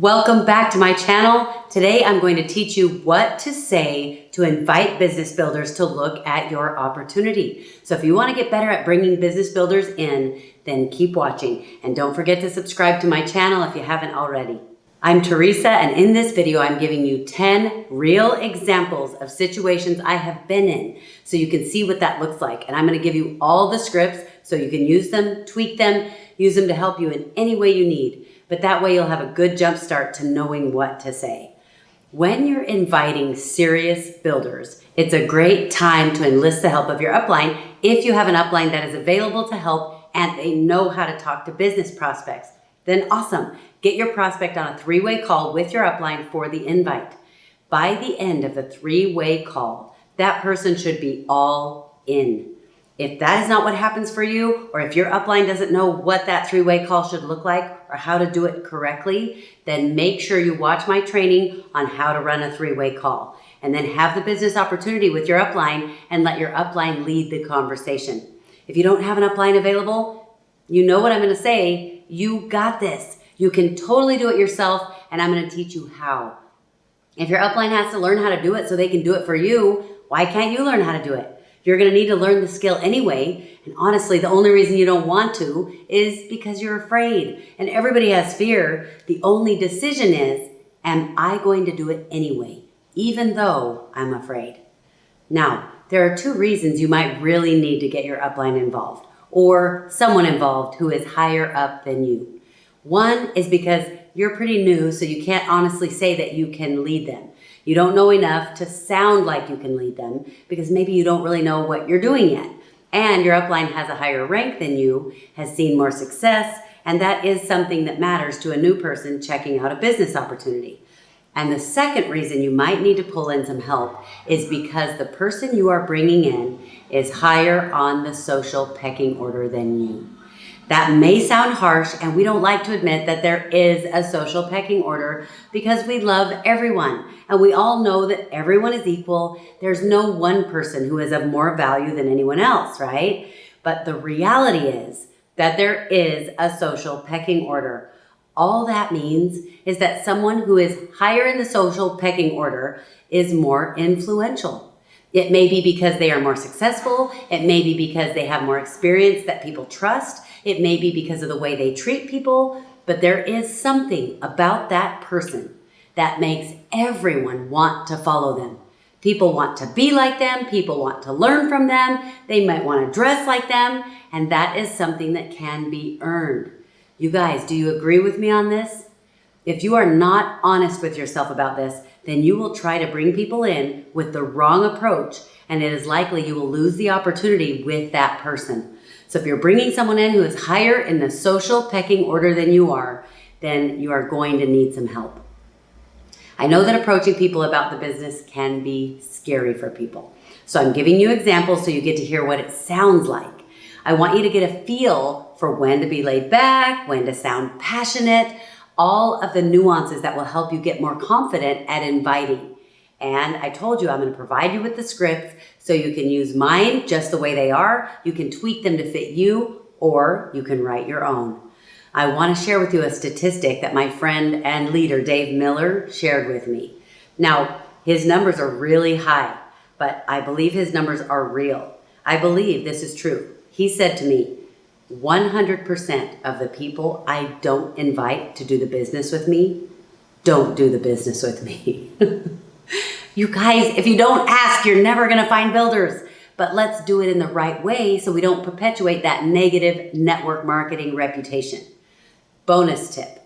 Welcome back to my channel. Today I'm going to teach you what to say to invite business builders to look at your opportunity. So if you want to get better at bringing business builders in, then keep watching. And don't forget to subscribe to my channel if you haven't already. I'm Teresa, and in this video I'm giving you 10 real examples of situations I have been in so you can see what that looks like. And I'm going to give you all the scripts so you can use them, tweak them, use them to help you in any way you need. But that way you'll have a good jump start to knowing what to say. When you're inviting serious builders, it's a great time to enlist the help of your upline if you have an upline that is available to help and they know how to talk to business prospects. Then awesome. Get your prospect on a three-way call with your upline for the invite. By the end of the three-way call, that person should be all in. If that is not what happens for you, or if your upline doesn't know what that three-way call should look like or how to do it correctly, then make sure you watch my training on how to run a three-way call. And then have the business opportunity with your upline and let your upline lead the conversation. If you don't have an upline available, you know what I'm going to say. You got this. You can totally do it yourself, and I'm going to teach you how. If your upline has to learn how to do it so they can do it for you, why can't you learn how to do it? You're going to need to learn the skill anyway. And honestly, the only reason you don't want to is because you're afraid. And everybody has fear. The only decision is, am I going to do it anyway, even though I'm afraid? Now, there are two reasons you might really need to get your upline involved or someone involved who is higher up than you. One is because you're pretty new, so you can't honestly say that you can lead them. You don't know enough to sound like you can lead them because maybe you don't really know what you're doing yet. And your upline has a higher rank than you, has seen more success, and that is something that matters to a new person checking out a business opportunity. And the second reason you might need to pull in some help is because the person you are bringing in is higher on the social pecking order than you. That may sound harsh, and we don't like to admit that there is a social pecking order because we love everyone. And we all know that everyone is equal. There's no one person who is of more value than anyone else, right? But the reality is that there is a social pecking order. All that means is that someone who is higher in the social pecking order is more influential. It may be because they are more successful. It may be because they have more experience that people trust. It may be because of the way they treat people, but there is something about that person that makes everyone want to follow them. People want to be like them. People want to learn from them. They might want to dress like them, and that is something that can be earned. You guys, do you agree with me on this? If you are not honest with yourself about this, then you will try to bring people in with the wrong approach, and it is likely you will lose the opportunity with that person. So if you're bringing someone in who is higher in the social pecking order than you are, then you are going to need some help. I know that approaching people about the business can be scary for people. So I'm giving you examples so you get to hear what it sounds like. I want you to get a feel for when to be laid back, when to sound passionate, all of the nuances that will help you get more confident at inviting. And I told you I'm going to provide you with the scripts so you can use mine just the way they are. You can tweak them to fit you, or you can write your own. I want to share with you a statistic that my friend and leader, Dave Miller, shared with me. Now, his numbers are really high, but I believe his numbers are real. I believe this is true. He said to me, 100% of the people I don't invite to do the business with me don't do the business with me. You guys, if you don't ask, you're never going to find builders. But let's do it in the right way so we don't perpetuate that negative network marketing reputation. Bonus tip.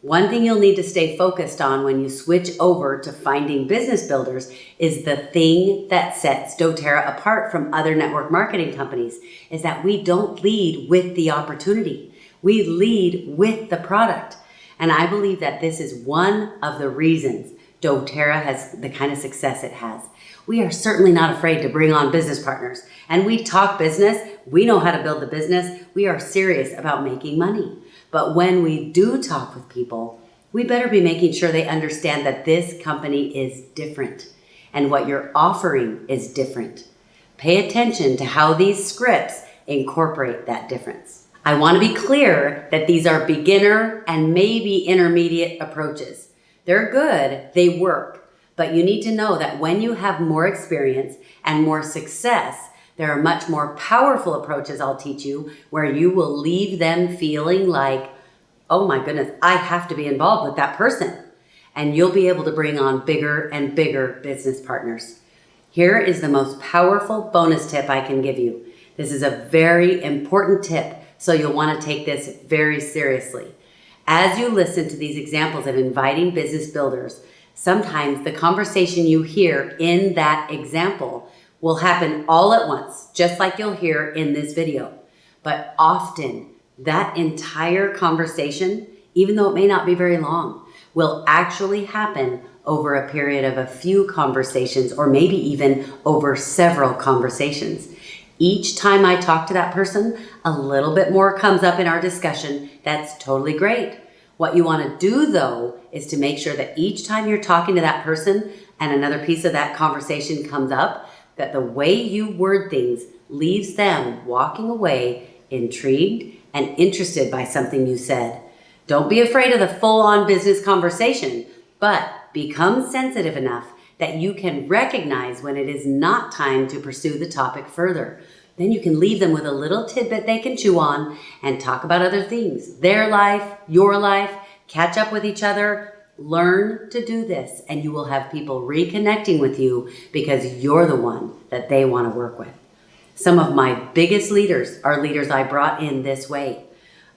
One thing you'll need to stay focused on when you switch over to finding business builders is the thing that sets doTERRA apart from other network marketing companies is that we don't lead with the opportunity. We lead with the product. And I believe that this is one of the reasons doTERRA has the kind of success it has. We are certainly not afraid to bring on business partners. And we talk business. We know how to build the business. We are serious about making money. But when we do talk with people, we better be making sure they understand that this company is different and what you're offering is different. Pay attention to how these scripts incorporate that difference. I want to be clear that these are beginner and maybe intermediate approaches. They're good, they work, but you need to know that when you have more experience and more success, there are much more powerful approaches I'll teach you where you will leave them feeling like, oh my goodness, I have to be involved with that person. And you'll be able to bring on bigger and bigger business partners. Here is the most powerful bonus tip I can give you. This is a very important tip, so you'll want to take this very seriously. As you listen to these examples of inviting business builders, sometimes the conversation you hear in that example will happen all at once, just like you'll hear in this video. But often, that entire conversation, even though it may not be very long, will actually happen over a period of a few conversations or maybe even over several conversations. Each time I talk to that person, a little bit more comes up in our discussion. That's totally great. What you want to do though is to make sure that each time you're talking to that person and another piece of that conversation comes up, that the way you word things leaves them walking away intrigued and interested by something you said. Don't be afraid of the full-on business conversation, but become sensitive enough that you can recognize when it is not time to pursue the topic further. Then you can leave them with a little tidbit they can chew on and talk about other things. Their life, your life, catch up with each other. Learn to do this and you will have people reconnecting with you because you're the one that they want to work with. Some of my biggest leaders are leaders I brought in this way.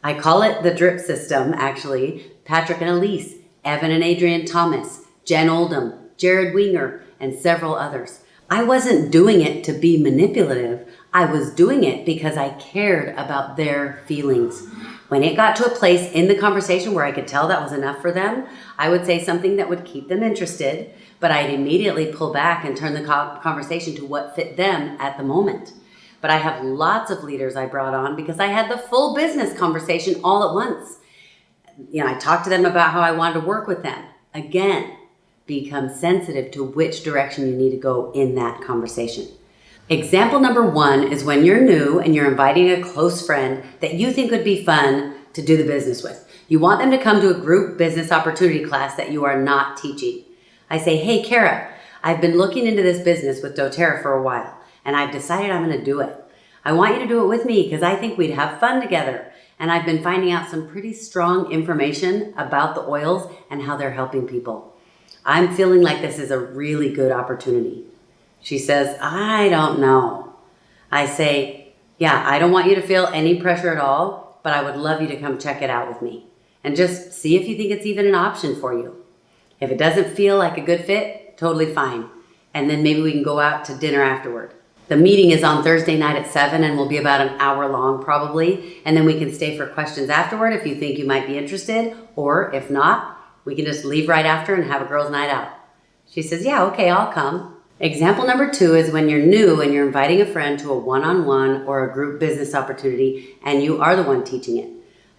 I call it the drip system, actually. Patrick and Elise, Evan and Adrian Thomas, Jen Oldham, Jared Winger, and several others. I wasn't doing it to be manipulative. I was doing it because I cared about their feelings. When it got to a place in the conversation where I could tell that was enough for them, I would say something that would keep them interested, but I'd immediately pull back and turn the conversation to what fit them at the moment. But I have lots of leaders I brought on because I had the full business conversation all at once. I talked to them about how I wanted to work with them. Again, become sensitive to which direction you need to go in that conversation. Example number 1 is when you're new and you're inviting a close friend that you think would be fun to do the business with. You want them to come to a group business opportunity class that you are not teaching. I say, hey, Kara, I've been looking into this business with doTERRA for a while. And I've decided I'm going to do it. I want you to do it with me because I think we'd have fun together. And I've been finding out some pretty strong information about the oils and how they're helping people. I'm feeling like this is a really good opportunity. She says, I don't know. I say, yeah, I don't want you to feel any pressure at all, but I would love you to come check it out with me and just see if you think it's even an option for you. If it doesn't feel like a good fit, totally fine. And then maybe we can go out to dinner afterward. The meeting is on Thursday night at 7 and will be about an hour long probably. And then we can stay for questions afterward if you think you might be interested. Or if not, we can just leave right after and have a girls' night out. She says, yeah, okay, I'll come. Example number 2 is when you're new and you're inviting a friend to a one-on-one or a group business opportunity and you are the one teaching it.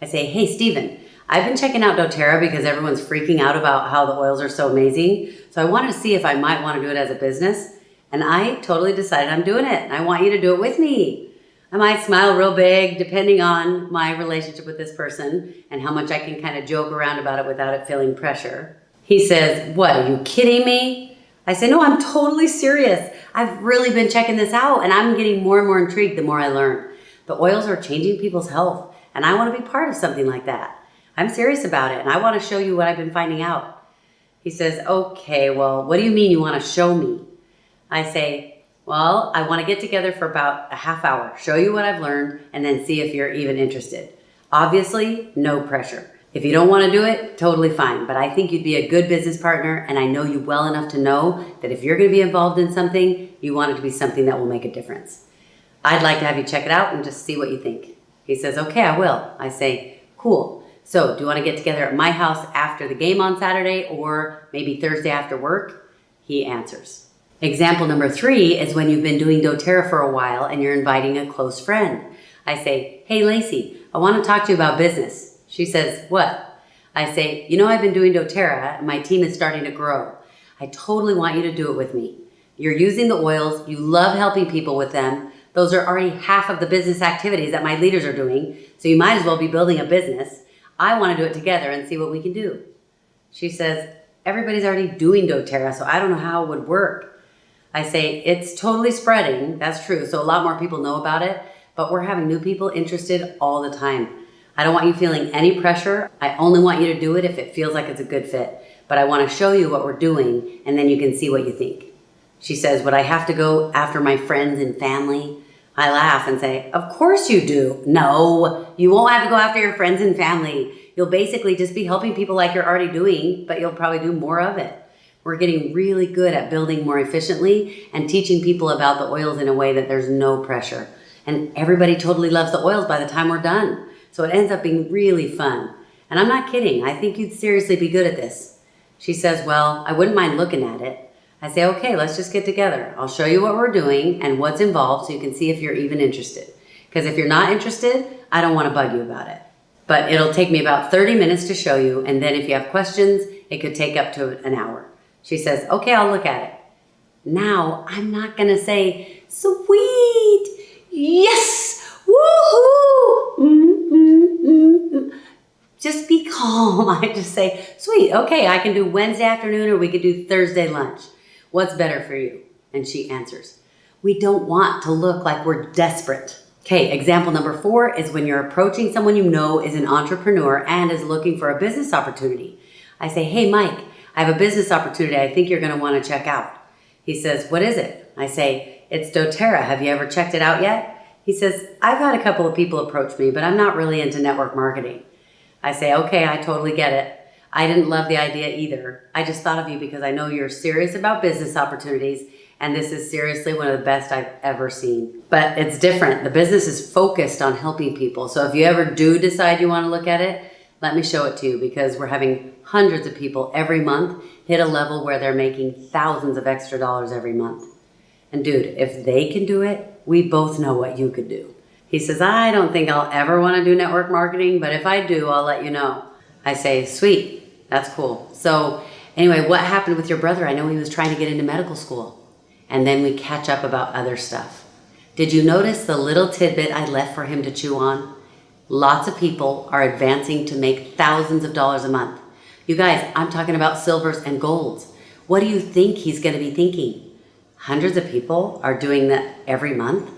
I say, hey, Steven, I've been checking out doTERRA because everyone's freaking out about how the oils are so amazing. So I wanted to see if I might want to do it as a business. And I totally decided I'm doing it and I want you to do it with me. I might smile real big depending on my relationship with this person and how much I can kind of joke around about it without it feeling pressure. He says, what, are you kidding me? I say, no, I'm totally serious. I've really been checking this out and I'm getting more and more intrigued the more I learn. The oils are changing people's health and I want to be part of something like that. I'm serious about it and I want to show you what I've been finding out. He says, okay, well, what do you mean you want to show me? I say, well, I want to get together for about a half hour, show you what I've learned, and then see if you're even interested. Obviously, no pressure. If you don't want to do it, totally fine. But I think you'd be a good business partner, and I know you well enough to know that if you're going to be involved in something, you want it to be something that will make a difference. I'd like to have you check it out and just see what you think. He says, okay, I will. I say, cool. So do you want to get together at my house after the game on Saturday or maybe Thursday after work? He answers. Example number 3 is when you've been doing doTERRA for a while and you're inviting a close friend. I say, hey, Lacey, I want to talk to you about business. She says, what? I say, I've been doing doTERRA and my team is starting to grow. I totally want you to do it with me. You're using the oils. You love helping people with them. Those are already half of the business activities that my leaders are doing, so you might as well be building a business. I want to do it together and see what we can do. She says, everybody's already doing doTERRA, so I don't know how it would work. I say, it's totally spreading, that's true, so a lot more people know about it, but we're having new people interested all the time. I don't want you feeling any pressure. I only want you to do it if it feels like it's a good fit. But I want to show you what we're doing, and then you can see what you think. She says, would I have to go after my friends and family? I laugh and say, of course you do. No, you won't have to go after your friends and family. You'll basically just be helping people like you're already doing, but you'll probably do more of it. We're getting really good at building more efficiently and teaching people about the oils in a way that there's no pressure. And everybody totally loves the oils by the time we're done. So it ends up being really fun. And I'm not kidding. I think you'd seriously be good at this. She says, well, I wouldn't mind looking at it. I say, okay, let's just get together. I'll show you what we're doing and what's involved so you can see if you're even interested. Because if you're not interested, I don't want to bug you about it. But it'll take me about 30 minutes to show you, and then if you have questions, it could take up to an hour. She says, okay, I'll look at it. Now, I'm not going to say, sweet, yes, woohoo, Just be calm. I just say, sweet, okay, I can do Wednesday afternoon or we could do Thursday lunch. What's better for you? And she answers, we don't want to look like we're desperate. Okay, example number 4 is when you're approaching someone you know is an entrepreneur and is looking for a business opportunity. I say, hey, Mike, I have a business opportunity I think you're going to want to check out. He says, what is it? I say, it's doTERRA. Have you ever checked it out yet? He says, I've had a couple of people approach me, but I'm not really into network marketing. I say, okay, I totally get it. I didn't love the idea either. I just thought of you because I know you're serious about business opportunities, and this is seriously one of the best I've ever seen. But it's different. The business is focused on helping people. So if you ever do decide you want to look at it, let me show it to you, because we're having hundreds of people every month hit a level where they're making thousands of extra dollars every month. And dude, if they can do it, we both know what you could do. He says, I don't think I'll ever want to do network marketing, but if I do, I'll let you know. I say, sweet, that's cool. So anyway, what happened with your brother? I know he was trying to get into medical school. And then we catch up about other stuff. Did you notice the little tidbit I left for him to chew on? Lots of people are advancing to make thousands of dollars a month. You guys, I'm talking about silvers and golds. What do you think he's going to be thinking? Hundreds of people are doing that every month?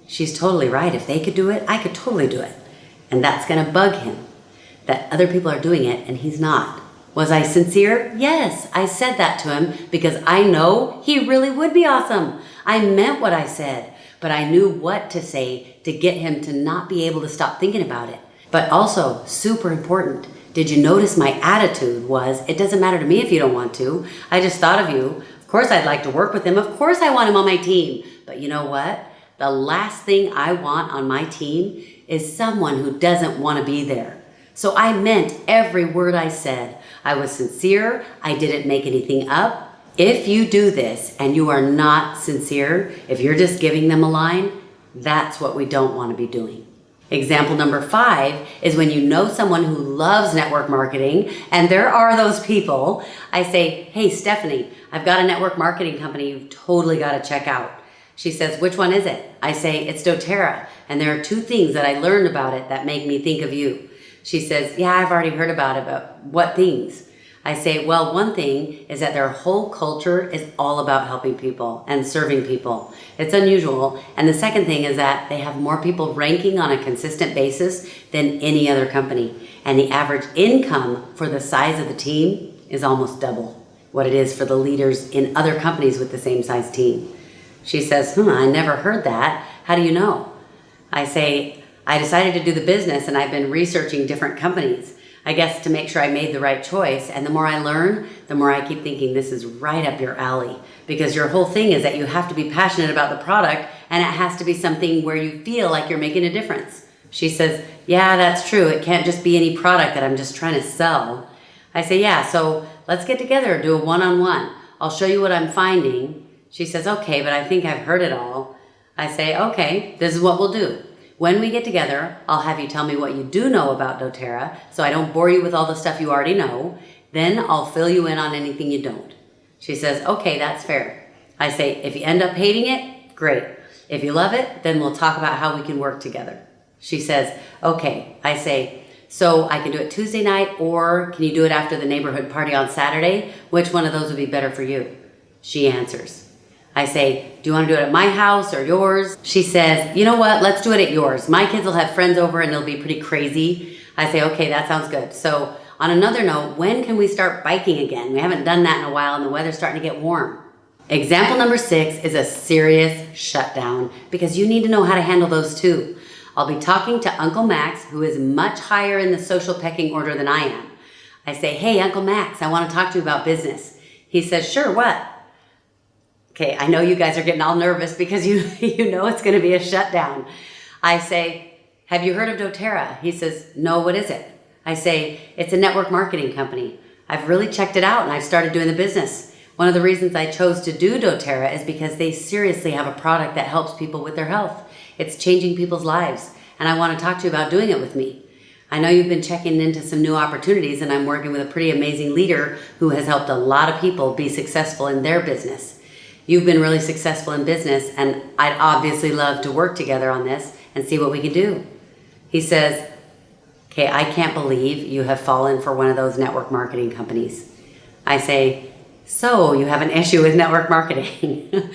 She's totally right. If they could do it, I could totally do it. And that's going to bug him, that other people are doing it and he's not. Was I sincere? Yes, I said that to him because I know he really would be awesome. I meant what I said, but I knew what to say to get him to not be able to stop thinking about it. But also, super important, did you notice my attitude was, it doesn't matter to me if you don't want to. I just thought of you. Of course I'd like to work with him. Of course I want him on my team. But you know what? The last thing I want on my team is someone who doesn't want to be there. So I meant every word I said. I was sincere. I didn't make anything up. If you do this and you are not sincere, if you're just giving them a line, that's what we don't want to be doing. Example number 5 is when you know someone who loves network marketing, and there are those people. I say, hey, Stephanie, I've got a network marketing company you've totally got to check out. She says, which one is it? I say, it's doTERRA, and there are 2 things that I learned about it that make me think of you. She says, yeah, I've already heard about it, but what things? I say, well, one thing is that their whole culture is all about helping people and serving people. It's unusual. And the second thing is that they have more people ranking on a consistent basis than any other company. And the average income for the size of the team is almost double what it is for the leaders in other companies with the same size team. She says, I never heard that. How do you know? I say, I decided to do the business and I've been researching different companies, I guess to make sure I made the right choice. And the more I learn, the more I keep thinking this is right up your alley, because your whole thing is that you have to be passionate about the product and it has to be something where you feel like you're making a difference. She says, yeah, that's true. It can't just be any product that I'm just trying to sell. I say, yeah, so let's get together, do a one-on-one. I'll show you what I'm finding. She says, okay, but I think I've heard it all. I say, okay, this is what we'll do. When we get together, I'll have you tell me what you do know about doTERRA so I don't bore you with all the stuff you already know. Then I'll fill you in on anything you don't. She says, okay, that's fair. I say, if you end up hating it, great. If you love it, then we'll talk about how we can work together. She says, okay. I say, so I can do it Tuesday night, or can you do it after the neighborhood party on Saturday? Which one of those would be better for you? She answers. I say, do you want to do it at my house or yours? She says, you know what? Let's do it at yours. My kids will have friends over and it'll be pretty crazy. I say, okay, that sounds good. So on another note, when can we start biking again? We haven't done that in a while and the weather's starting to get warm. Example number 6 is a serious shutdown because you need to know how to handle those too. I'll be talking to Uncle Max, who is much higher in the social pecking order than I am. I say, hey, Uncle Max, I want to talk to you about business. He says, sure, what? Okay, I know you guys are getting all nervous because you know it's going to be a shutdown. I say, have you heard of doTERRA? He says, no, what is it? I say, it's a network marketing company. I've really checked it out and I've started doing the business. One of the reasons I chose to do doTERRA is because they seriously have a product that helps people with their health. It's changing people's lives, and I want to talk to you about doing it with me. I know you've been checking into some new opportunities, and I'm working with a pretty amazing leader who has helped a lot of people be successful in their business. You've been really successful in business, and I'd obviously love to work together on this and see what we can do. He says, okay, I can't believe you have fallen for one of those network marketing companies. I say, so you have an issue with network marketing?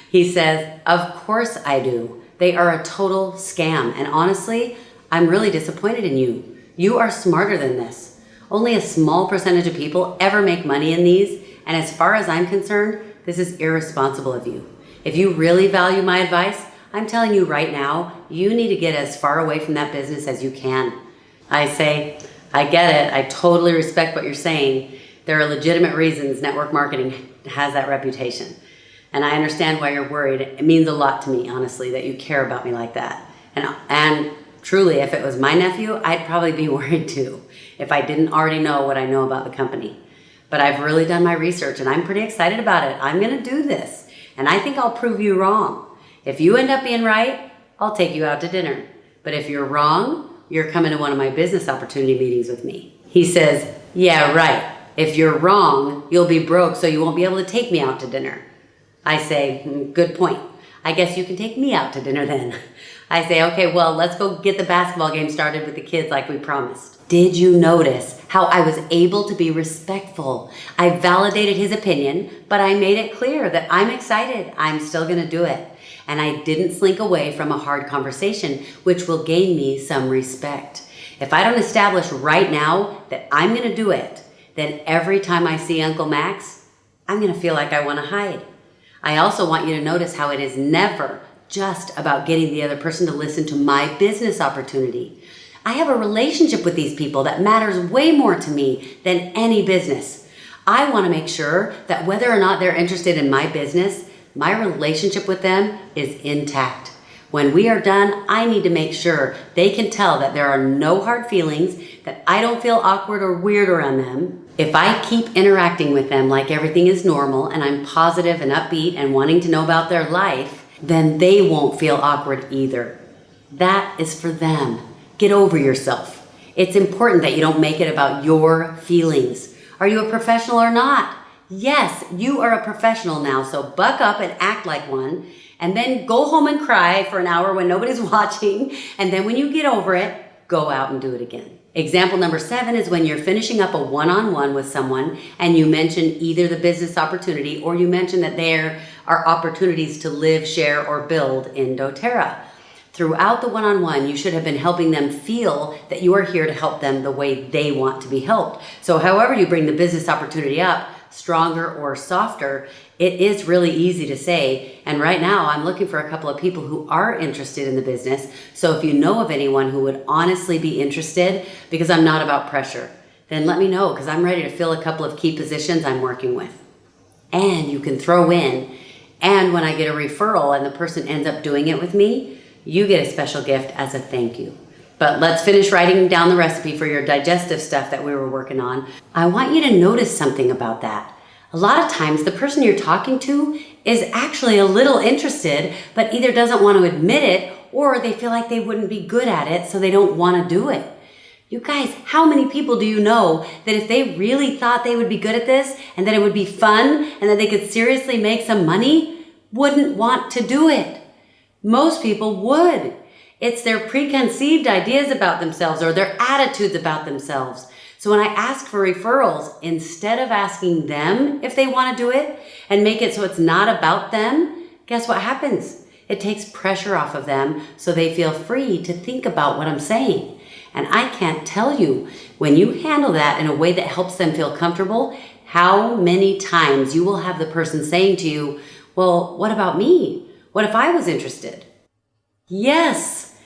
He says, of course I do. They are a total scam, and honestly, I'm really disappointed in you. You are smarter than this. Only a small percentage of people ever make money in these, and as far as I'm concerned, this is irresponsible of you. If you really value my advice, I'm telling you right now, you need to get as far away from that business as you can. I say, I get it. I totally respect what you're saying. There are legitimate reasons network marketing has that reputation. And I understand why you're worried. It means a lot to me, honestly, that you care about me like that. And truly, if it was my nephew, I'd probably be worried too, if I didn't already know what I know about the company. But I've really done my research and I'm pretty excited about it. I'm gonna do this. And I think I'll prove you wrong. If you end up being right, I'll take you out to dinner. But if you're wrong, you're coming to one of my business opportunity meetings with me. He says, yeah, right. If you're wrong, you'll be broke, so you won't be able to take me out to dinner. I say, good point. I guess you can take me out to dinner then. I say, okay, well, let's go get the basketball game started with the kids like we promised. Did you notice how I was able to be respectful? I validated his opinion, but I made it clear that I'm excited. I'm still gonna do it. And I didn't slink away from a hard conversation, which will gain me some respect. If I don't establish right now that I'm gonna do it, then every time I see Uncle Max, I'm gonna feel like I wanna hide. I also want you to notice how it is never just about getting the other person to listen to my business opportunity. I have a relationship with these people that matters way more to me than any business. I want to make sure that whether or not they're interested in my business, my relationship with them is intact. When we are done, I need to make sure they can tell that there are no hard feelings, that I don't feel awkward or weird around them. If I keep interacting with them like everything is normal and I'm positive and upbeat and wanting to know about their life, then they won't feel awkward either. That is for them. Get over yourself. It's important that you don't make it about your feelings. Are you a professional or not? Yes, you are a professional now, so buck up and act like one, and then go home and cry for an hour when nobody's watching, and then when you get over it, go out and do it again. Example number 7 is when you're finishing up a one-on-one with someone and you mention either the business opportunity or you mention that there are opportunities to live, share, or build in doTERRA. Throughout the one-on-one, you should have been helping them feel that you are here to help them the way they want to be helped. So however you bring the business opportunity up, stronger or softer, it is really easy to say. And right now I'm looking for a couple of people who are interested in the business. So if you know of anyone who would honestly be interested, because I'm not about pressure, then let me know, because I'm ready to fill a couple of key positions I'm working with. And you can throw in, and when I get a referral and the person ends up doing it with me, you get a special gift as a thank you. But let's finish writing down the recipe for your digestive stuff that we were working on. I want you to notice something about that. A lot of times the person you're talking to is actually a little interested, but either doesn't want to admit it or they feel like they wouldn't be good at it, so they don't want to do it. You guys, how many people do you know that if they really thought they would be good at this and that it would be fun and that they could seriously make some money, wouldn't want to do it? Most people would. It's their preconceived ideas about themselves or their attitudes about themselves. So when I ask for referrals, instead of asking them if they want to do it and make it so it's not about them, guess what happens? It takes pressure off of them so they feel free to think about what I'm saying. And I can't tell you, when you handle that in a way that helps them feel comfortable, how many times you will have the person saying to you, well, what about me? What if I was interested? Yes.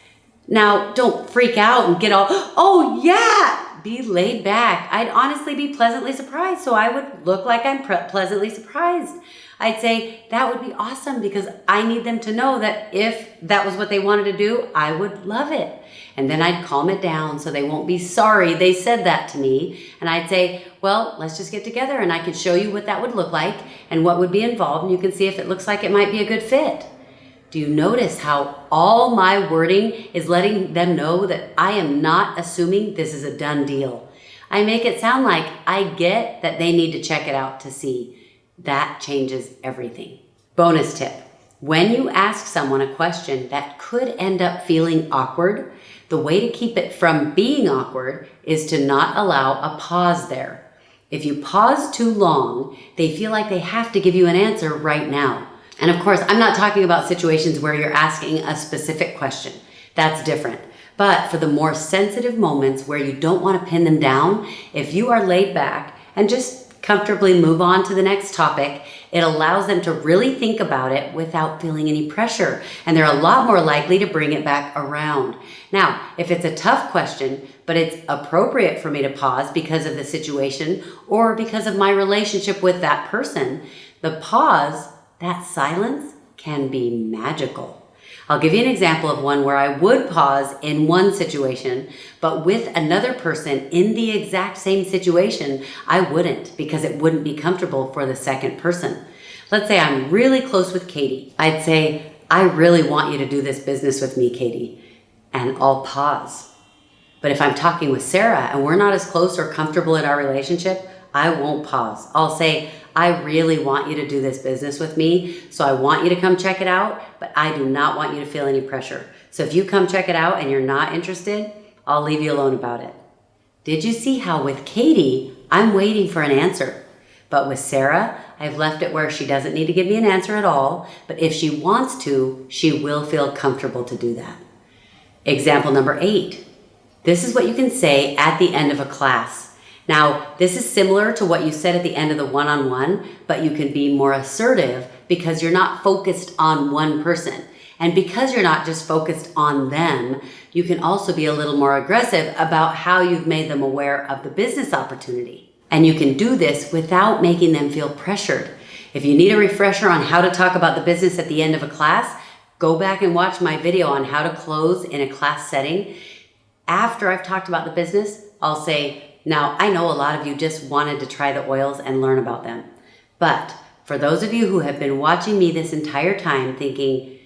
Now, don't freak out and get all, oh yeah, be laid back. I'd honestly be pleasantly surprised. So I would look like I'm pleasantly surprised. I'd say that would be awesome because I need them to know that if that was what they wanted to do, I would love it. And then I'd calm it down so they won't be sorry they said that to me. And I'd say, well, let's just get together and I can show you what that would look like and what would be involved. And you can see if it looks like it might be a good fit. Do you notice how all my wording is letting them know that I am not assuming this is a done deal? I make it sound like I get that they need to check it out to see. That changes everything. Bonus tip. When you ask someone a question that could end up feeling awkward, the way to keep it from being awkward is to not allow a pause there. If you pause too long, they feel like they have to give you an answer right now. And of course, I'm not talking about situations where you're asking a specific question. That's different. But for the more sensitive moments where you don't want to pin them down, if you are laid back and just comfortably move on to the next topic, it allows them to really think about it without feeling any pressure. And they're a lot more likely to bring it back around. Now, if it's a tough question, but it's appropriate for me to pause because of the situation or because of my relationship with that person, the pause, that silence, can be magical. I'll give you an example of one where I would pause in one situation, but with another person in the exact same situation, I wouldn't because it wouldn't be comfortable for the second person. Let's say I'm really close with Katie. I'd say, I really want you to do this business with me, Katie, and I'll pause. But if I'm talking with Sarah and we're not as close or comfortable in our relationship, I won't pause. I'll say, I really want you to do this business with me, so I want you to come check it out, but I do not want you to feel any pressure. So if you come check it out and you're not interested, I'll leave you alone about it. Did you see how with Katie, I'm waiting for an answer? But with Sarah, I've left it where she doesn't need to give me an answer at all, but if she wants to, she will feel comfortable to do that. Example number 8. This is what you can say at the end of a class. Now, this is similar to what you said at the end of the one-on-one, but you can be more assertive because you're not focused on one person. And because you're not just focused on them, you can also be a little more aggressive about how you've made them aware of the business opportunity. And you can do this without making them feel pressured. If you need a refresher on how to talk about the business at the end of a class, go back and watch my video on how to close in a class setting. After I've talked about the business, I'll say, now, I know a lot of you just wanted to try the oils and learn about them. But for those of you who have been watching me this entire time thinking,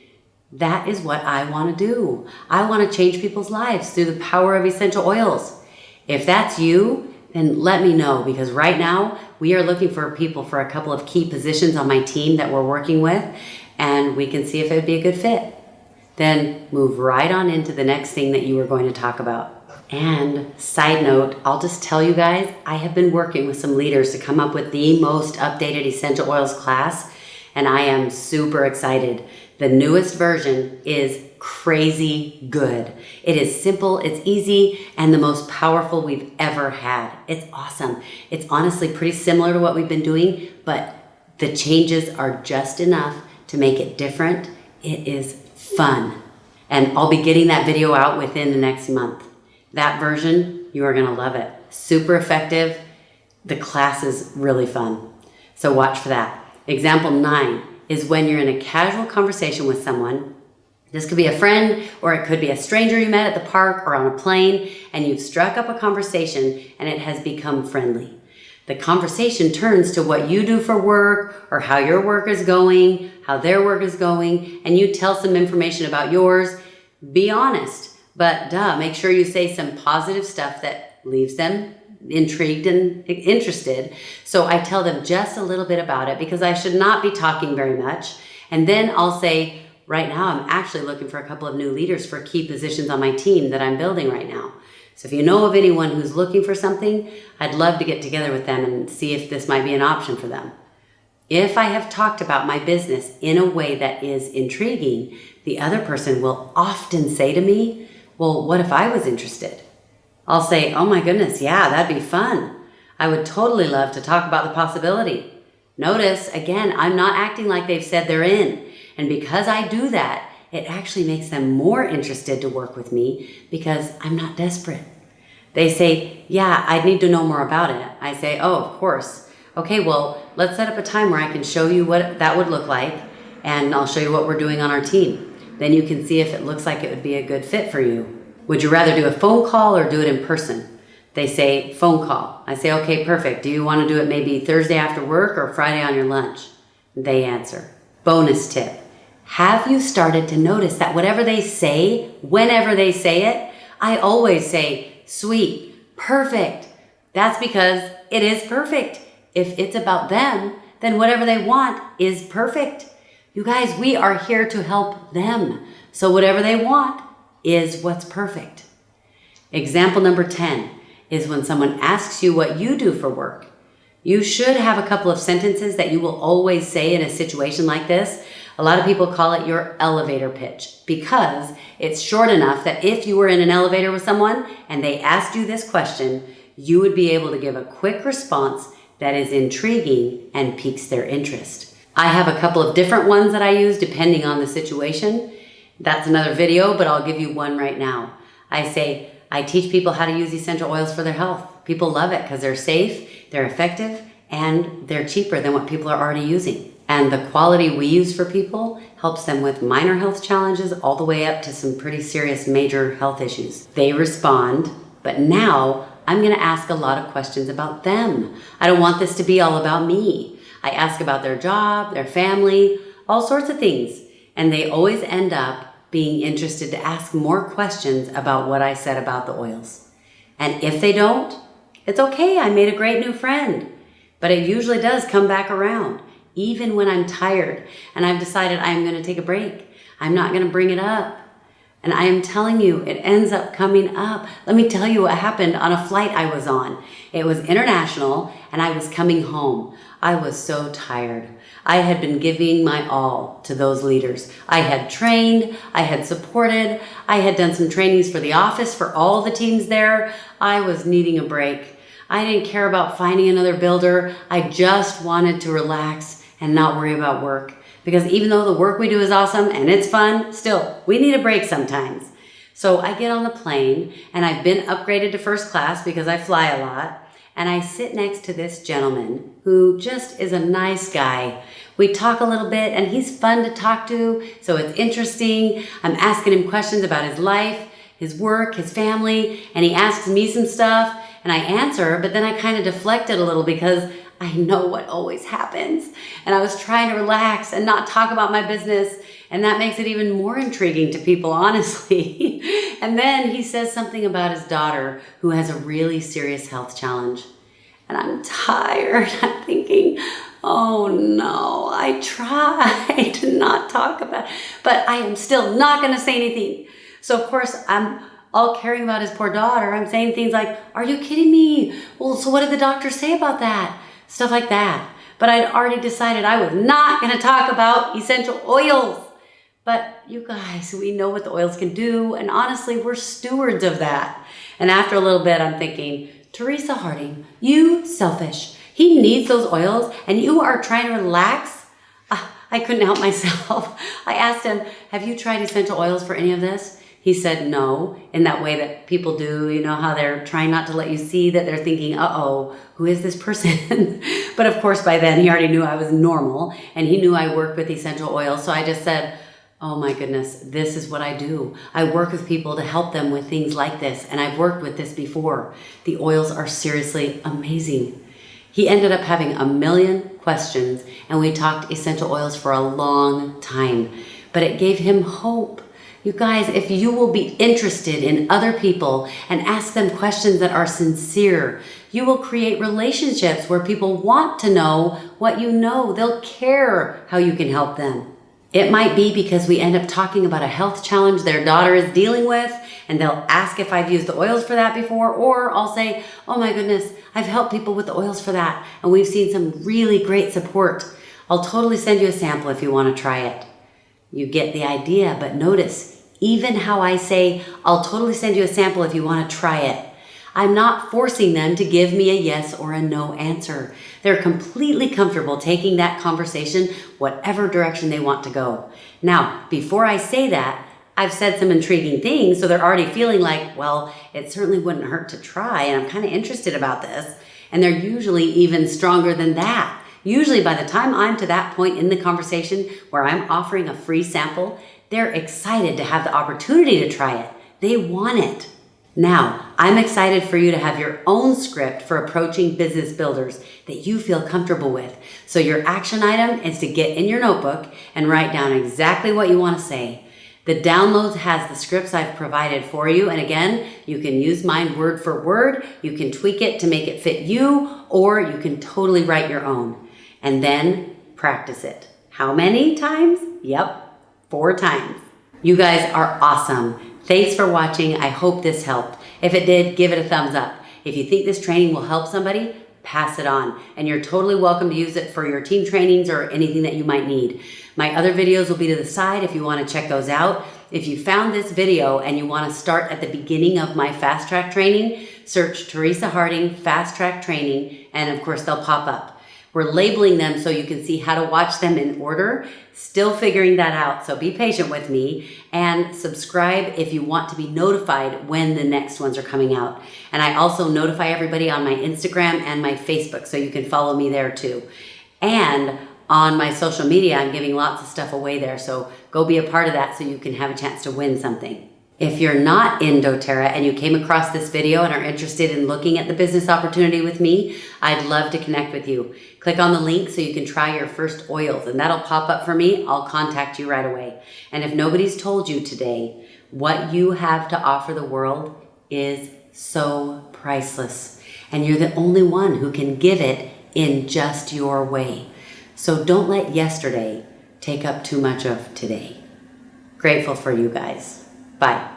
that is what I want to do. I want to change people's lives through the power of essential oils. If that's you, then let me know because right now we are looking for people for a couple of key positions on my team that we're working with and we can see if it would be a good fit. Then move right on into the next thing that you were going to talk about. And side note, I'll just tell you guys, I have been working with some leaders to come up with the most updated essential oils class, and I am super excited. The newest version is crazy good. It is simple, it's easy, and the most powerful we've ever had. It's awesome. It's honestly pretty similar to what we've been doing, but the changes are just enough to make it different. It is fun. And I'll be getting that video out within the next month. That version, you are gonna love it. Super effective. The class is really fun. So watch for that. Example 9 is when you're in a casual conversation with someone. This could be a friend or it could be a stranger you met at the park or on a plane and you've struck up a conversation and it has become friendly. The conversation turns to what you do for work or how your work is going, how their work is going, and you tell some information about yours. Be honest. But make sure you say some positive stuff that leaves them intrigued and interested. So I tell them just a little bit about it because I should not be talking very much. And then I'll say, right now I'm actually looking for a couple of new leaders for key positions on my team that I'm building right now. So if you know of anyone who's looking for something, I'd love to get together with them and see if this might be an option for them. If I have talked about my business in a way that is intriguing, the other person will often say to me, well, what if I was interested? I'll say, oh my goodness, yeah, that'd be fun. I would totally love to talk about the possibility. Notice, again, I'm not acting like they've said they're in. And because I do that, it actually makes them more interested to work with me because I'm not desperate. They say, yeah, I'd need to know more about it. I say, oh, of course. Okay, well, let's set up a time where I can show you what that would look like, and I'll show you what we're doing on our team. Then you can see if it looks like it would be a good fit for you. Would you rather do a phone call or do it in person? They say, phone call. I say, okay, perfect. Do you want to do it maybe Thursday after work or Friday on your lunch? They answer. Bonus tip. Have you started to notice that whatever they say, whenever they say it, I always say, sweet, perfect. That's because it is perfect. If it's about them, then whatever they want is perfect. You guys, we are here to help them. So whatever they want is what's perfect. Example number 10 is when someone asks you what you do for work. You should have a couple of sentences that you will always say in a situation like this. A lot of people call it your elevator pitch because it's short enough that if you were in an elevator with someone and they asked you this question, you would be able to give a quick response that is intriguing and piques their interest. I have a couple of different ones that I use depending on the situation. That's another video, but I'll give you one right now. I say, I teach people how to use essential oils for their health. People love it because they're safe, they're effective, and they're cheaper than what people are already using. And the quality we use for people helps them with minor health challenges all the way up to some pretty serious major health issues. They respond, but now I'm going to ask a lot of questions about them. I don't want this to be all about me. I ask about their job, their family, all sorts of things. And they always end up being interested to ask more questions about what I said about the oils. And if they don't, it's okay, I made a great new friend. But it usually does come back around, even when I'm tired and I've decided I'm going to take a break. I'm not going to bring it up. And I am telling you, it ends up coming up. Let me tell you what happened on a flight I was on. It was international and I was coming home. I was so tired. I had been giving my all to those leaders. I had trained, I had supported, I had done some trainings for the office for all the teams there. I was needing a break. I didn't care about finding another builder. I just wanted to relax and not worry about work. Because even though the work we do is awesome and it's fun, still, we need a break sometimes. So I get on the plane and I've been upgraded to first class because I fly a lot. And I sit next to this gentleman who just is a nice guy. We talk a little bit and he's fun to talk to, so it's interesting. I'm asking him questions about his life, his work, his family, and he asks me some stuff and I answer, but then I kind of deflect it a little because I know what always happens. And I was trying to relax and not talk about my business, and that makes it even more intriguing to people, honestly. And then he says something about his daughter who has a really serious health challenge. And I'm tired. I'm thinking, oh no, I tried to not talk about it, but I am still not going to say anything. So of course, I'm all caring about his poor daughter. I'm saying things like, are you kidding me? Well, so what did the doctor say about that? Stuff like that. But I'd already decided I was not going to talk about essential oils. But you guys, we know what the oils can do, and honestly, we're stewards of that. And after a little bit, I'm thinking, Teresa Harding, you selfish. He needs those oils, and you are trying to relax? I couldn't help myself. I asked him, have you tried essential oils for any of this? He said no, in that way that people do, you know, how they're trying not to let you see that they're thinking, uh-oh, who is this person? But of course, by then, he already knew I was normal, and he knew I worked with essential oils, so I just said, oh my goodness, this is what I do. I work with people to help them with things like this, and I've worked with this before. The oils are seriously amazing. He ended up having a million questions, and we talked essential oils for a long time, but it gave him hope. You guys, if you will be interested in other people and ask them questions that are sincere, you will create relationships where people want to know what you know. They'll care how you can help them. It might be because we end up talking about a health challenge their daughter is dealing with, and they'll ask if I've used the oils for that before, or I'll say, oh my goodness, I've helped people with the oils for that, and we've seen some really great support. I'll totally send you a sample if you want to try it. You get the idea, but notice, even how I say, I'll totally send you a sample if you want to try it. I'm not forcing them to give me a yes or a no answer. They're completely comfortable taking that conversation whatever direction they want to go. Now, before I say that, I've said some intriguing things, so they're already feeling like, well, it certainly wouldn't hurt to try, and I'm kind of interested about this. And they're usually even stronger than that. Usually by the time I'm to that point in the conversation where I'm offering a free sample, they're excited to have the opportunity to try it. They want it. Now, I'm excited for you to have your own script for approaching business builders that you feel comfortable with. So your action item is to get in your notebook and write down exactly what you want to say. The downloads has the scripts I've provided for you. And again, you can use mine word for word. You can tweak it to make it fit you, or you can totally write your own. And then practice it. How many times? Yep, 4 times. You guys are awesome. Thanks for watching. I hope this helped. If it did, give it a thumbs up. If you think this training will help somebody, pass it on. And you're totally welcome to use it for your team trainings or anything that you might need. My other videos will be to the side if you want to check those out. If you found this video and you want to start at the beginning of my fast track training, search Teresa Harding fast track training, and of course they'll pop up. We're labeling them so you can see how to watch them in order. Still figuring that out, so be patient with me, and subscribe if you want to be notified when the next ones are coming out. And I also notify everybody on my Instagram and my Facebook, so you can follow me there too. And on my social media, I'm giving lots of stuff away there, so go be a part of that so you can have a chance to win something. If you're not in doTERRA and you came across this video and are interested in looking at the business opportunity with me, I'd love to connect with you. Click on the link so you can try your first oils, and that'll pop up for me. I'll contact you right away. And if nobody's told you today, what you have to offer the world is so priceless, and you're the only one who can give it in just your way. So don't let yesterday take up too much of today. Grateful for you guys. Bye.